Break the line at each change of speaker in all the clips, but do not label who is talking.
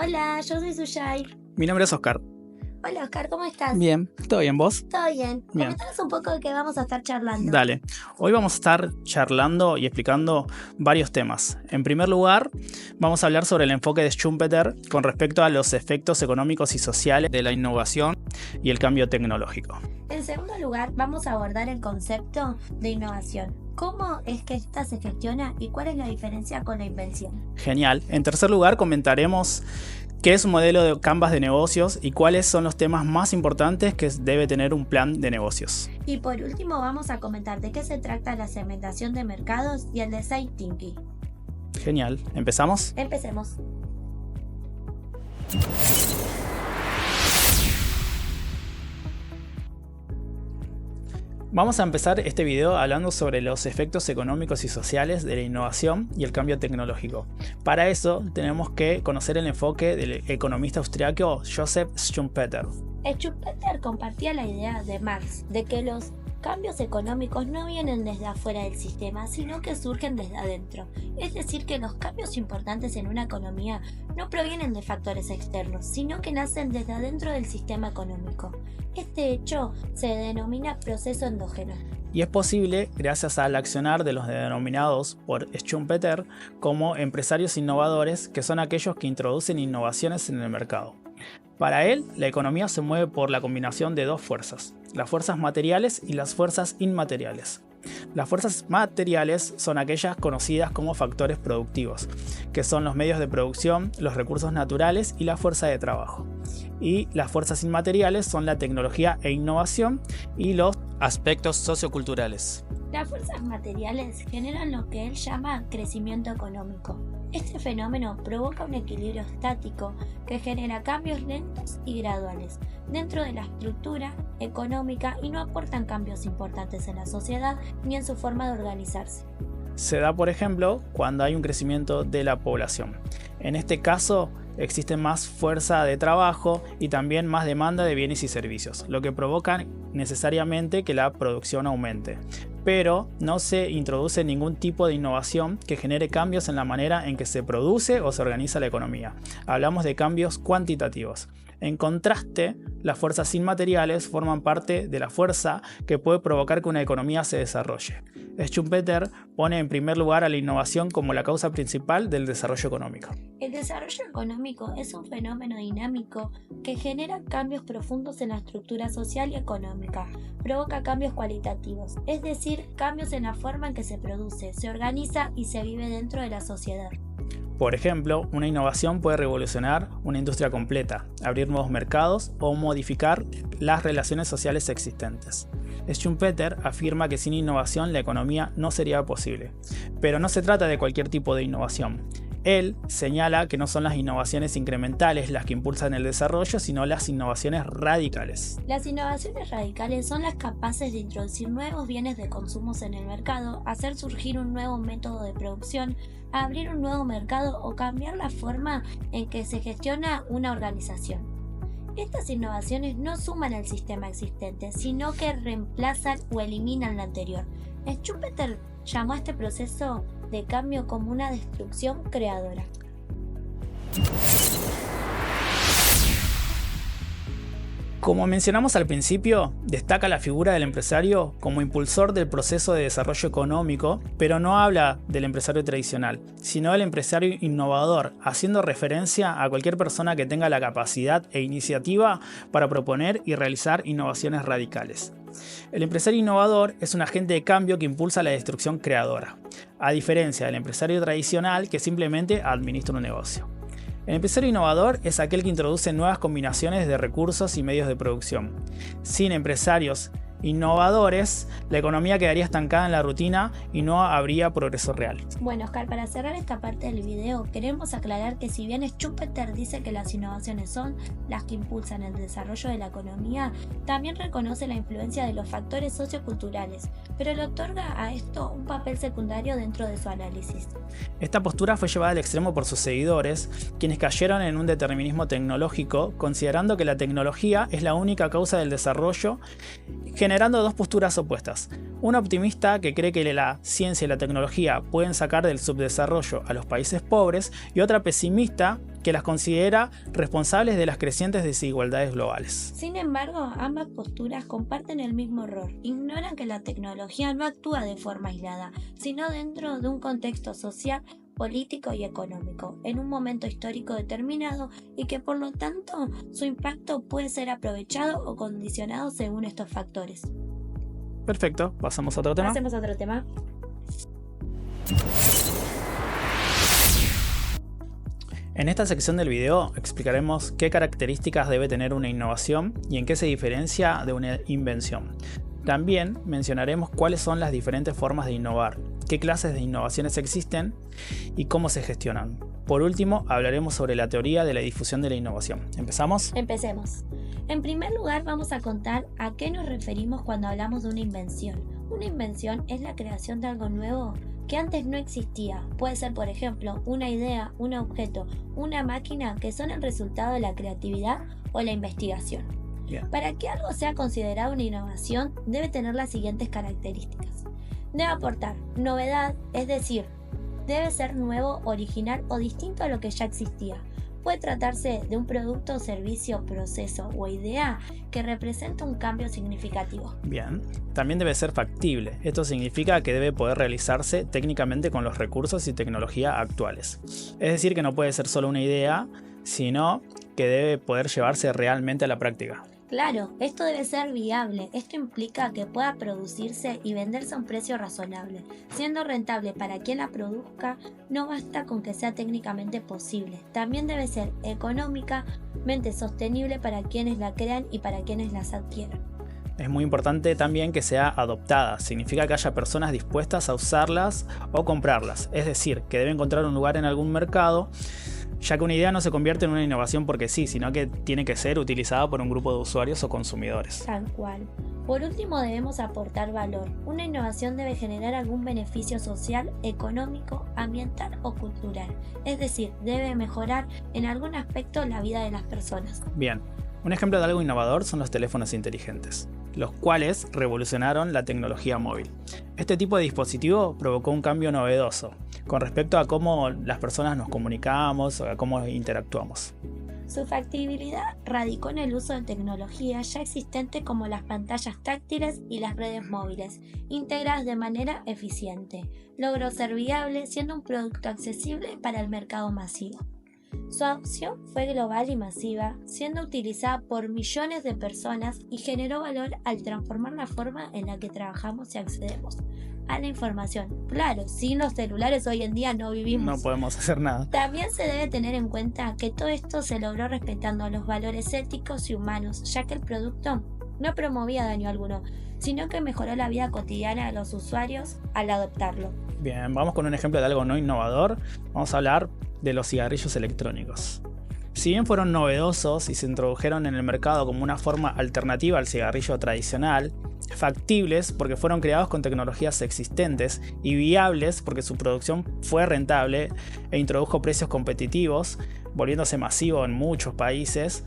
Hola, yo soy Suyai.
Mi nombre es Oscar.
Hola Oscar, ¿cómo estás?
Bien, ¿todo bien vos?
Todo bien.
Bien.
Comentanos un poco de qué vamos a estar charlando.
Dale. Hoy vamos a estar charlando y explicando varios temas. En primer lugar, vamos a hablar sobre el enfoque de Schumpeter con respecto a los efectos económicos y sociales de la innovación y el cambio tecnológico.
En segundo lugar, vamos a abordar el concepto de innovación. ¿Cómo es que esta se gestiona y cuál es la diferencia con la invención?
Genial. En tercer lugar, comentaremos qué es un modelo de Canvas de negocios y cuáles son los temas más importantes que debe tener un plan de negocios.
Y por último vamos a comentar de qué se trata la segmentación de mercados y el design thinking.
Genial. ¿Empezamos?
Empecemos.
Vamos a empezar este video hablando sobre los efectos económicos y sociales de la innovación y el cambio tecnológico. Para eso tenemos que conocer el enfoque del economista austriaco Joseph Schumpeter.
Schumpeter compartía la idea de Marx de que los cambios económicos no vienen desde afuera del sistema, sino que surgen desde adentro. Es decir, que los cambios importantes en una economía no provienen de factores externos, sino que nacen desde adentro del sistema económico. Este hecho se denomina proceso endógeno.
Y es posible gracias al accionar de los denominados por Schumpeter como empresarios innovadores, que son aquellos que introducen innovaciones en el mercado. Para él, la economía se mueve por la combinación de dos fuerzas, las fuerzas materiales y las fuerzas inmateriales. Las fuerzas materiales son aquellas conocidas como factores productivos, que son los medios de producción, los recursos naturales y la fuerza de trabajo. Y las fuerzas inmateriales son la tecnología e innovación y los aspectos socioculturales.
Las fuerzas materiales generan lo que él llama crecimiento económico. Este fenómeno provoca un equilibrio estático que genera cambios lentos y graduales dentro de la estructura económica y no aportan cambios importantes en la sociedad ni en su forma de organizarse.
Se da, por ejemplo, cuando hay un crecimiento de la población. En este caso, existe más fuerza de trabajo y también más demanda de bienes y servicios, lo que provoca necesariamente que la producción aumente. Pero no se introduce ningún tipo de innovación que genere cambios en la manera en que se produce o se organiza la economía. Hablamos de cambios cuantitativos. En contraste, las fuerzas inmateriales forman parte de la fuerza que puede provocar que una economía se desarrolle. Schumpeter pone en primer lugar a la innovación como la causa principal del desarrollo económico.
El desarrollo económico es un fenómeno dinámico que genera cambios profundos en la estructura social y económica, provoca cambios cualitativos, es decir, cambios en la forma en que se produce, se organiza y se vive dentro de la sociedad.
Por ejemplo, una innovación puede revolucionar una industria completa, abrir nuevos mercados o modificar las relaciones sociales existentes. Schumpeter afirma que sin innovación la economía no sería posible, pero no se trata de cualquier tipo de innovación. Él señala que no son las innovaciones incrementales las que impulsan el desarrollo, sino las innovaciones radicales.
Las innovaciones radicales son las capaces de introducir nuevos bienes de consumo en el mercado, hacer surgir un nuevo método de producción, abrir un nuevo mercado o cambiar la forma en que se gestiona una organización. Estas innovaciones no suman al sistema existente, sino que reemplazan o eliminan la anterior. Schumpeter llamó a este proceso de cambio como una destrucción creadora.
Como mencionamos al principio, destaca la figura del empresario como impulsor del proceso de desarrollo económico, pero no habla del empresario tradicional, sino del empresario innovador, haciendo referencia a cualquier persona que tenga la capacidad e iniciativa para proponer y realizar innovaciones radicales. El empresario innovador es un agente de cambio que impulsa la destrucción creadora, a diferencia del empresario tradicional que simplemente administra un negocio. El empresario innovador es aquel que introduce nuevas combinaciones de recursos y medios de producción. Sin empresarios innovadores, la economía quedaría estancada en la rutina y no habría progreso real.
Bueno, Oscar, para cerrar esta parte del video, queremos aclarar que si bien Schumpeter dice que las innovaciones son las que impulsan el desarrollo de la economía, también reconoce la influencia de los factores socioculturales, pero le otorga a esto un papel secundario dentro de su análisis.
Esta postura fue llevada al extremo por sus seguidores, quienes cayeron en un determinismo tecnológico, considerando que la tecnología es la única causa del desarrollo, generando dos posturas opuestas. Una optimista que cree que la ciencia y la tecnología pueden sacar del subdesarrollo a los países pobres, y otra pesimista que las considera responsables de las crecientes desigualdades globales.
Sin embargo, ambas posturas comparten el mismo error. Ignoran que la tecnología no actúa de forma aislada, sino dentro de un contexto social, político y económico, en un momento histórico determinado, y que por lo tanto su impacto puede ser aprovechado o condicionado según estos factores.
Perfecto, pasamos a otro tema.
Pasemos a otro tema.
En esta sección del video explicaremos qué características debe tener una innovación y en qué se diferencia de una invención. También mencionaremos cuáles son las diferentes formas de innovar, qué clases de innovaciones existen y cómo se gestionan. Por último, hablaremos sobre la teoría de la difusión de la innovación. ¿Empezamos?
Empecemos. En primer lugar, vamos a contar a qué nos referimos cuando hablamos de una invención. Una invención es la creación de algo nuevo que antes no existía. Puede ser, por ejemplo, una idea, un objeto, una máquina que son el resultado de la creatividad o la investigación.
Bien.
Para que algo sea considerado una innovación, debe tener las siguientes características. Debe aportar novedad, es decir, debe ser nuevo, original o distinto a lo que ya existía. Puede tratarse de un producto, servicio, proceso o idea que representa un cambio significativo.
Bien. También debe ser factible. Esto significa que debe poder realizarse técnicamente con los recursos y tecnología actuales. Es decir, que no puede ser solo una idea, sino que debe poder llevarse realmente a la práctica.
Claro, esto debe ser viable. Esto implica que pueda producirse y venderse a un precio razonable. Siendo rentable para quien la produzca, no basta con que sea técnicamente posible. También debe ser económicamente sostenible para quienes la crean y para quienes las adquieran.
Es muy importante también que sea adoptada. Significa que haya personas dispuestas a usarlas o comprarlas. Es decir, que debe encontrar un lugar en algún mercado, ya que una idea no se convierte en una innovación porque sí, sino que tiene que ser utilizada por un grupo de usuarios o consumidores.
Tal cual. Por último, debemos aportar valor. Una innovación debe generar algún beneficio social, económico, ambiental o cultural. Es decir, debe mejorar en algún aspecto la vida de las personas.
Bien, un ejemplo de algo innovador son los teléfonos inteligentes, los cuales revolucionaron la tecnología móvil. Este tipo de dispositivo provocó un cambio novedoso con respecto a cómo las personas nos comunicamos o a cómo interactuamos.
Su factibilidad radicó en el uso de tecnología ya existente como las pantallas táctiles y las redes móviles, integradas de manera eficiente. Logró ser viable siendo un producto accesible para el mercado masivo. Su adopción fue global y masiva, siendo utilizada por millones de personas y generó valor al transformar la forma en la que trabajamos y accedemos a la información. Claro, sin los celulares hoy en día no vivimos.
No podemos hacer nada.
También se debe tener en cuenta que todo esto se logró respetando los valores éticos y humanos, ya que el producto no promovía daño alguno, sino que mejoró la vida cotidiana de los usuarios al adoptarlo.
Bien, vamos con un ejemplo de algo no innovador. Vamos a hablar de los cigarrillos electrónicos. Si bien fueron novedosos y se introdujeron en el mercado como una forma alternativa al cigarrillo tradicional, factibles porque fueron creados con tecnologías existentes y viables porque su producción fue rentable e introdujo precios competitivos, volviéndose masivo en muchos países,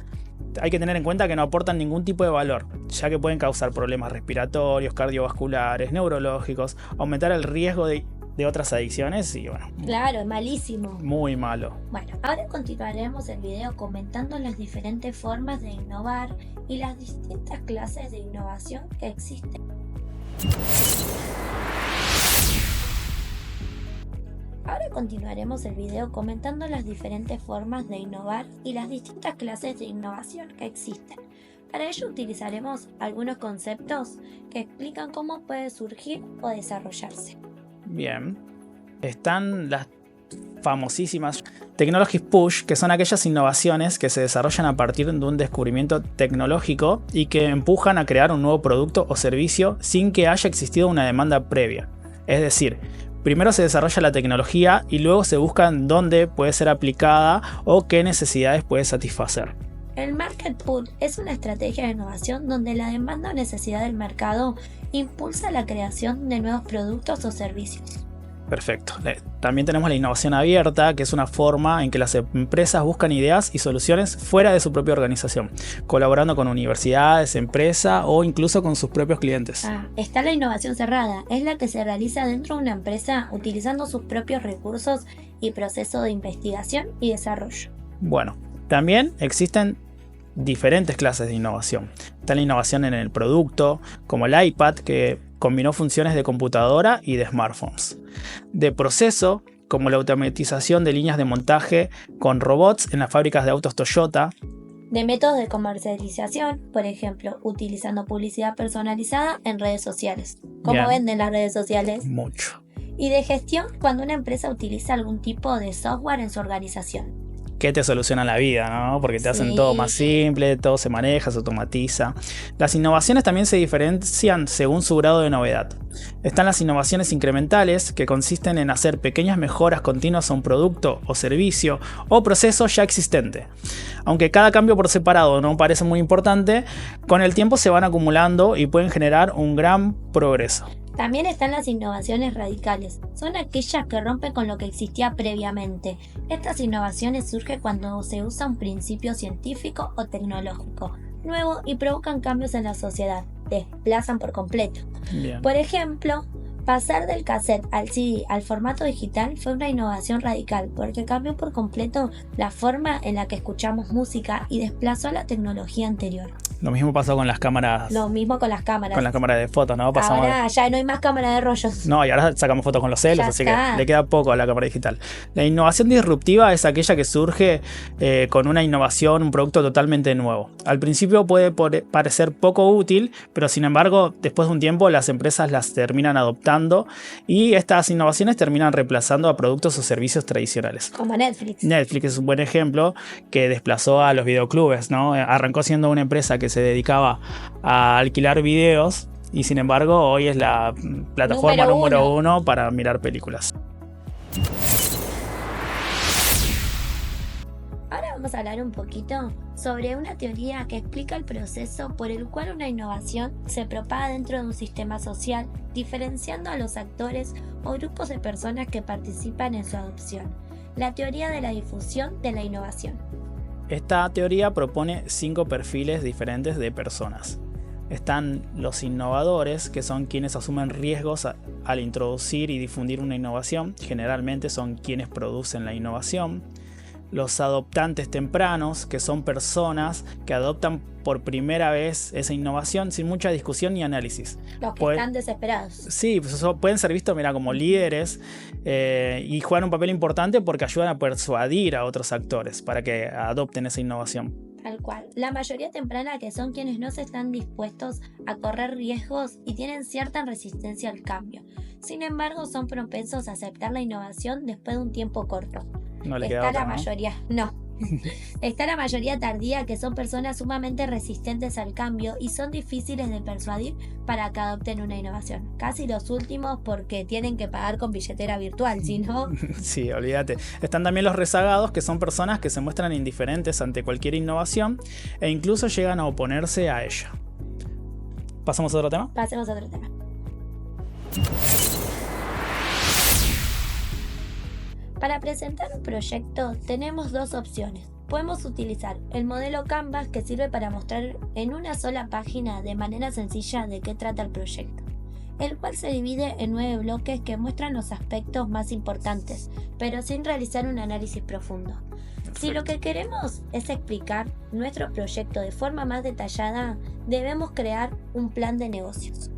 hay que tener en cuenta que no aportan ningún tipo de valor, ya que pueden causar problemas respiratorios, cardiovasculares, neurológicos, aumentar el riesgo de otras adicciones y bueno.
Claro, es malísimo.
Muy malo.
Bueno, ahora continuaremos el video comentando las diferentes formas de innovar y las distintas clases de innovación que existen. Ahora continuaremos el video comentando las diferentes formas de innovar y las distintas clases de innovación que existen. Para ello utilizaremos algunos conceptos que explican cómo puede surgir o desarrollarse.
Bien, están las famosísimas Technology Push, que son aquellas innovaciones que se desarrollan a partir de un descubrimiento tecnológico y que empujan a crear un nuevo producto o servicio sin que haya existido una demanda previa. Es decir, primero se desarrolla la tecnología y luego se busca dónde puede ser aplicada o qué necesidades puede satisfacer.
El Market Pull es una estrategia de innovación donde la demanda o necesidad del mercado impulsa la creación de nuevos productos o servicios.
Perfecto. También tenemos la innovación abierta, que es una forma en que las empresas buscan ideas y soluciones fuera de su propia organización, colaborando con universidades, empresas o incluso con sus propios clientes.
Está la innovación cerrada, es la que se realiza dentro de una empresa utilizando sus propios recursos y procesos de investigación y desarrollo.
Bueno, también existen diferentes clases de innovación. Está la innovación en el producto, como el iPad, que combinó funciones de computadora y de smartphones. De proceso, como la automatización de líneas de montaje con robots en las fábricas de autos Toyota.
De métodos de comercialización, por ejemplo, utilizando publicidad personalizada en redes sociales. ¿Cómo venden las redes sociales?
Mucho.
Y de gestión, cuando una empresa utiliza algún tipo de software en su organización.
Que te solucionan la vida, ¿no? Porque te hacen todo más simple, todo se maneja, se automatiza. Las innovaciones también se diferencian según su grado de novedad. Están las innovaciones incrementales, que consisten en hacer pequeñas mejoras continuas a un producto o servicio o proceso ya existente. Aunque cada cambio por separado no parece muy importante, con el tiempo se van acumulando y pueden generar un gran progreso.
También están las innovaciones radicales. Son aquellas que rompen con lo que existía previamente. Estas innovaciones surgen cuando se usa un principio científico o tecnológico nuevo y provocan cambios en la sociedad. Desplazan por completo.
Bien.
Por ejemplo, pasar del cassette al CD al formato digital fue una innovación radical porque cambió por completo la forma en la que escuchamos música y desplazó a la tecnología anterior.
Lo mismo pasó con las cámaras.
Lo mismo con las cámaras.
Con las cámaras de fotos, ¿no?
Ahora ya no hay más cámara de rollos.
No, y ahora sacamos fotos con los celos, así que le queda poco a la cámara digital. La innovación disruptiva es aquella que surge con una innovación, un producto totalmente nuevo. Al principio puede parecer poco útil, pero sin embargo, después de un tiempo las empresas las terminan adoptando y estas innovaciones terminan reemplazando a productos o servicios tradicionales.
Como Netflix.
Netflix es un buen ejemplo que desplazó a los videoclubes, ¿no? Arrancó siendo una empresa que se dedicaba a alquilar videos y sin embargo hoy es la plataforma número uno para mirar películas.
Ahora vamos a hablar un poquito sobre una teoría que explica el proceso por el cual una innovación se propaga dentro de un sistema social, diferenciando a los actores o grupos de personas que participan en su adopción. La teoría de la difusión de la innovación.
Esta teoría propone 5 perfiles diferentes de personas. Están los innovadores, que son quienes asumen riesgos al introducir y difundir una innovación. Generalmente son quienes producen la innovación. Los adoptantes tempranos, que son personas que adoptan por primera vez esa innovación sin mucha discusión ni análisis.
Los que están desesperados.
Sí, pues eso pueden ser vistos como líderes y juegan un papel importante porque ayudan a persuadir a otros actores para que adopten esa innovación.
Tal cual. La mayoría temprana, que son quienes no se están dispuestos a correr riesgos y tienen cierta resistencia al cambio. Sin embargo, son propensos a aceptar la innovación después de un tiempo corto.
No le queda otra, ¿no?
Está la mayoría tardía, que son personas sumamente resistentes al cambio y son difíciles de persuadir para que adopten una innovación. Casi los últimos porque tienen que pagar con billetera virtual, si no...
Sí, olvídate. Están también los rezagados, que son personas que se muestran indiferentes ante cualquier innovación e incluso llegan a oponerse a ella. ¿Pasamos a otro tema?
Pasemos a otro tema. Para presentar un proyecto tenemos 2 opciones. Podemos utilizar el modelo Canvas, que sirve para mostrar en una sola página de manera sencilla de qué trata el proyecto, el cual se divide en 9 bloques que muestran los aspectos más importantes, pero sin realizar un análisis profundo. Perfecto. Si lo que queremos es explicar nuestro proyecto de forma más detallada, debemos crear un plan de negocios.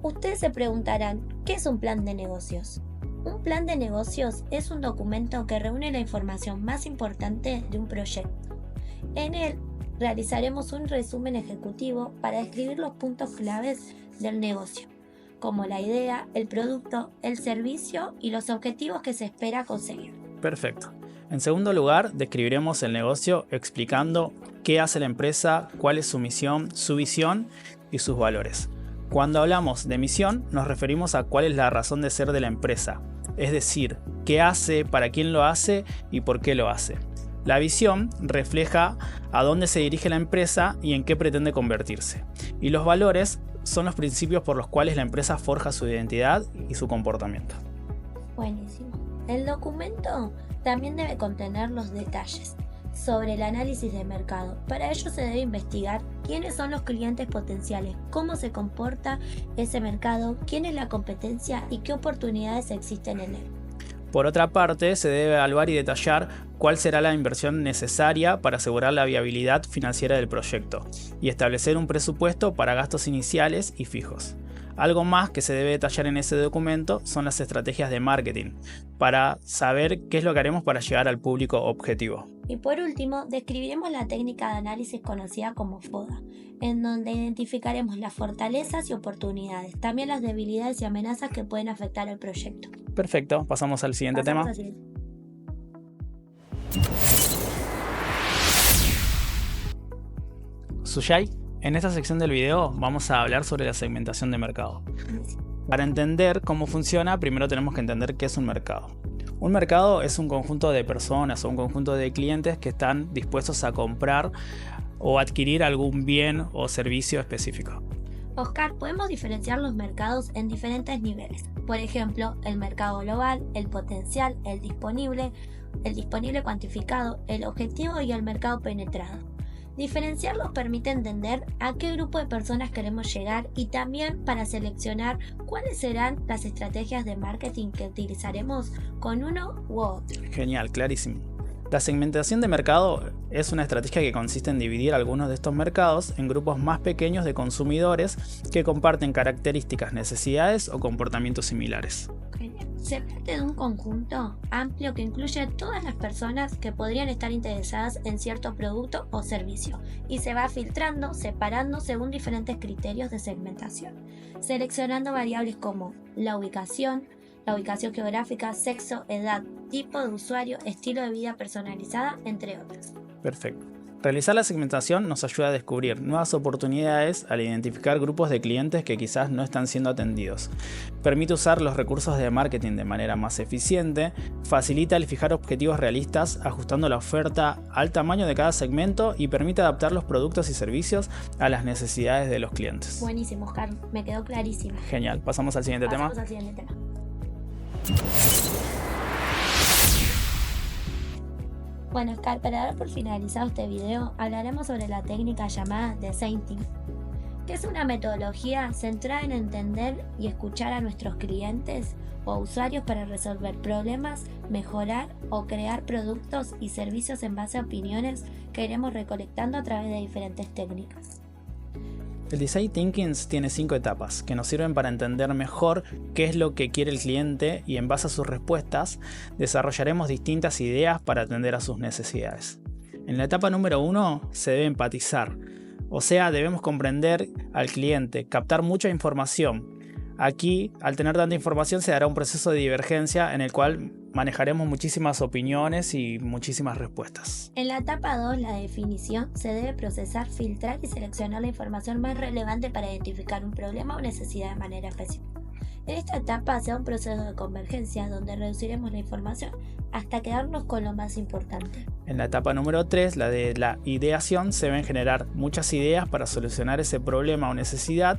Ustedes se preguntarán, ¿qué es un plan de negocios? Un plan de negocios es un documento que reúne la información más importante de un proyecto. En él realizaremos un resumen ejecutivo para describir los puntos claves del negocio, como la idea, el producto, el servicio y los objetivos que se espera conseguir.
Perfecto. En segundo lugar, describiremos el negocio explicando qué hace la empresa, cuál es su misión, su visión y sus valores. Cuando hablamos de misión, nos referimos a cuál es la razón de ser de la empresa, es decir, qué hace, para quién lo hace y por qué lo hace. La visión refleja a dónde se dirige la empresa y en qué pretende convertirse. Y los valores son los principios por los cuales la empresa forja su identidad y su comportamiento.
Buenísimo. El documento también debe contener los detalles sobre el análisis de mercado. Para ello se debe investigar quiénes son los clientes potenciales, cómo se comporta ese mercado, quién es la competencia y qué oportunidades existen en él.
Por otra parte, se debe evaluar y detallar cuál será la inversión necesaria para asegurar la viabilidad financiera del proyecto y establecer un presupuesto para gastos iniciales y fijos. Algo más que se debe detallar en ese documento son las estrategias de marketing, para saber qué es lo que haremos para llegar al público objetivo.
Y por último, describiremos la técnica de análisis conocida como FODA, en donde identificaremos las fortalezas y oportunidades, también las debilidades y amenazas que pueden afectar al proyecto.
Perfecto, pasamos al siguiente tema. Suyai, en esta sección del video vamos a hablar sobre la segmentación de mercado. Para entender cómo funciona, primero tenemos que entender qué es un mercado. Un mercado es un conjunto de personas o un conjunto de clientes que están dispuestos a comprar o adquirir algún bien o servicio específico.
Oscar, podemos diferenciar los mercados en diferentes niveles. Por ejemplo, el mercado global, el potencial, el disponible cuantificado, el objetivo y el mercado penetrado. Diferenciarlos permite entender a qué grupo de personas queremos llegar y también para seleccionar cuáles serán las estrategias de marketing que utilizaremos con uno u otro.
Genial, clarísimo. La segmentación de mercado es una estrategia que consiste en dividir algunos de estos mercados en grupos más pequeños de consumidores que comparten características, necesidades o comportamientos similares.
Se trata de un conjunto amplio que incluye a todas las personas que podrían estar interesadas en cierto producto o servicio y se va filtrando, separando según diferentes criterios de segmentación, seleccionando variables como la ubicación geográfica, sexo, edad, tipo de usuario, estilo de vida personalizada, entre otras.
Perfecto. Realizar la segmentación nos ayuda a descubrir nuevas oportunidades al identificar grupos de clientes que quizás no están siendo atendidos. Permite usar los recursos de marketing de manera más eficiente, facilita el fijar objetivos realistas ajustando la oferta al tamaño de cada segmento y permite adaptar los productos y servicios a las necesidades de los clientes.
Buenísimo, Oscar, me quedó clarísimo.
Genial, pasamos al siguiente tema.
Bueno, Oscar, para dar por finalizado este video, hablaremos sobre la técnica llamada Design Thinking, que es una metodología centrada en entender y escuchar a nuestros clientes o usuarios para resolver problemas, mejorar o crear productos y servicios en base a opiniones que iremos recolectando a través de diferentes técnicas.
El Design Thinking tiene 5 etapas que nos sirven para entender mejor qué es lo que quiere el cliente y en base a sus respuestas desarrollaremos distintas ideas para atender a sus necesidades. En la etapa número 1 se debe empatizar, o sea, debemos comprender al cliente, captar mucha información. Aquí, al tener tanta información, se dará un proceso de divergencia en el cual manejaremos muchísimas opiniones y muchísimas respuestas.
En la etapa 2, la definición, se debe procesar, filtrar y seleccionar la información más relevante para identificar un problema o necesidad de manera específica. En esta etapa se da un proceso de convergencia donde reduciremos la información hasta quedarnos con lo más importante.
En la etapa número 3, la de la ideación, se deben generar muchas ideas para solucionar ese problema o necesidad.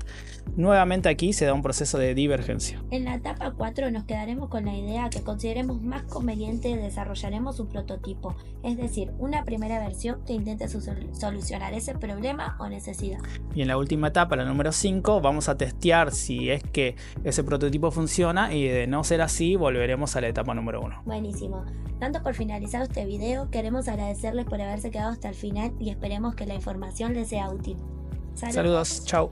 Nuevamente aquí se da un proceso de divergencia.
En la etapa 4 nos quedaremos con la idea que consideremos más conveniente y desarrollaremos un prototipo, es decir, una primera versión que intente solucionar ese problema o necesidad.
Y en la última etapa, la número 5, vamos a testear si es que ese prototipo funciona y de no ser así volveremos a la etapa número 1.
Buenísimo. Tanto por finalizado este video, queremos agradecerles por haberse quedado hasta el final y esperemos que la información les sea útil.
Saludos, chao.